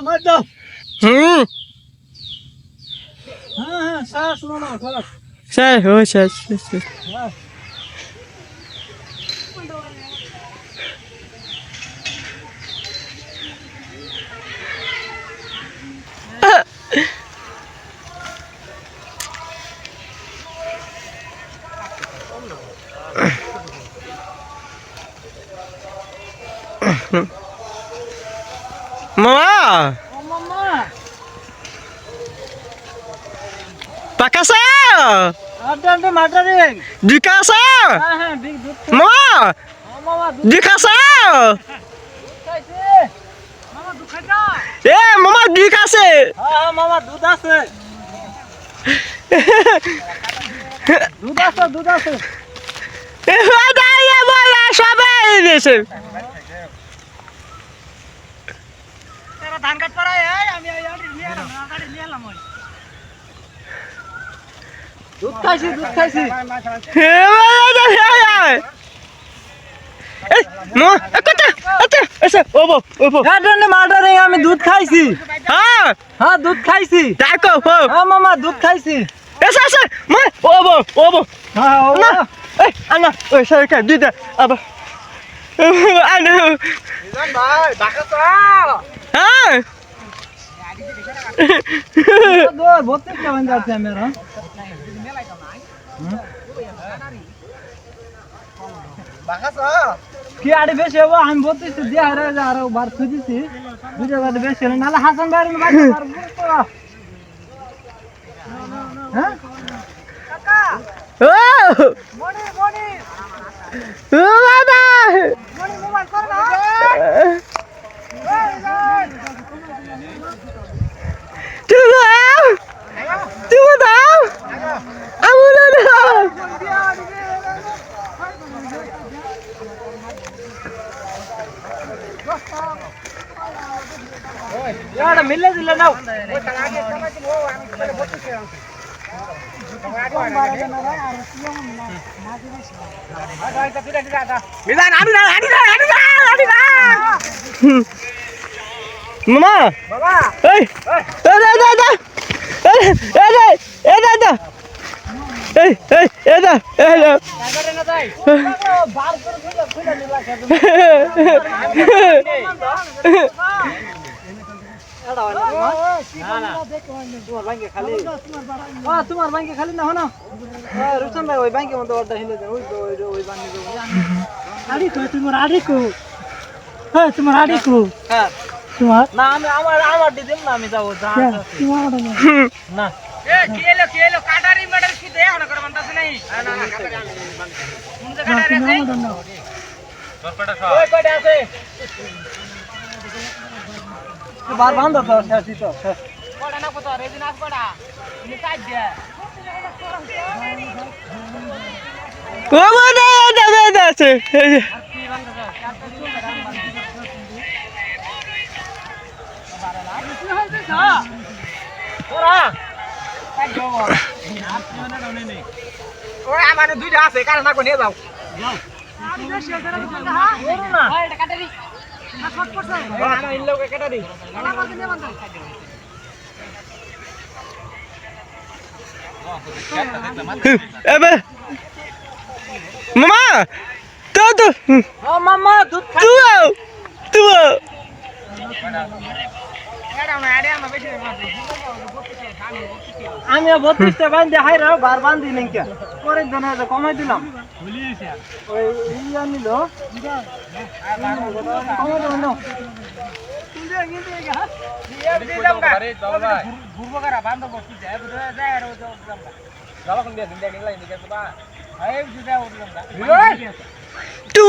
मत दो हाँ सांस लो ना थोड़ा सर हो सर हाँ Mama, mama pakasa, ada madaring dikasa, हाँ big दूध mama, mama दूध dikasa, खाइছে mama दूध खाइছা mama dikase, हाँ mama दूध আছে दूध আছে ada ya bola sabai dese, तेरा धान काट पड़ा है আমি গাড়ি নিয়ে এলাম ওই दूध खाইছি no, ese, obo, এটা মাদারিং আমি দুধ খাইছি ah, হ্যাঁ দুধ খাইছি dako, হ্যাঁ মামা দুধ খাইছি ese, ma, obo, হ্যাঁ na, ana, saya kan dia, apa, ana, Mizan ভাই বাকাসা ah, দো বলতে কেমন যাচ্ছে মেরা বাকাসা কি আড়ে বেশি হবে আমি বলতেছি যে আরে আর বার খুঁজেছি বুঝে গেল বেশি হলো নালে হাসান ভাইয়ের বাড়ি বার করতো হ্যাঁ কাকা oh, মনি mama, মোবাইল কর না Tunggu tahu, aku dah tahu. यार मिले दिले ना मिजान आड़ी ना Mama, बाबा hey, hello. কাগরে না যাই বার করে খুলে নিলা খেতে তোমার ব্যাংকে খালি না হনো রুচন ভাই ওই ব্যাংকের মধ্যে অর্ডার হিলে দেন ওই বানিয়ে দেবো আড়ি কো তোমার আড়ি কো হ্যাঁ তোমার আড়ি কো হ্যাঁ তোমার না আমি আমার দিদিম না আমি যাবো যা তোমার না এ কেলো কাটারি মেডাল কি দে হনা করে বানতাছ নাই না কাটা জানি কোন জায়গা রে আছে তোর কটা সব ওই কটা আছে বার বান্ধ তো শেষই তো কটা না কত রে দিন আস কটা নি কাট দে Mama dah se. কি বান্ধ তো কাটতে চুল দাম বান্ধ কি হইছে ছা ওরা কাট দেব আপনি না দাও নেই ওই আমার দুইটা আছে কারণ না কো নিয়ে যাও যাও আমি বেশি করে দিতে হ্যাঁ ওরো না হয় এটা কাটারি না শর্ট পড়ছে না ইন লোকে কাটারি না বলতে নিয়ে বান্ধ Apa? Mama, tu. ও মামা দুধ খা Tu. আমি 32 টা বান্ধে হাই রে বার বান্ধি নাই কে পরে জনে কমাই দিলাম ভুলিয়েছে ওই ইয়া নিল কমাই দাও না কিন্তু গা দিলাম গা ঘুরবো করা বান্ধব কি যায় যায় আর যাবা কোন দিয়ে দিন দেখি লাই নিকে তো বা এই দিদা ওদিলাম গা Tu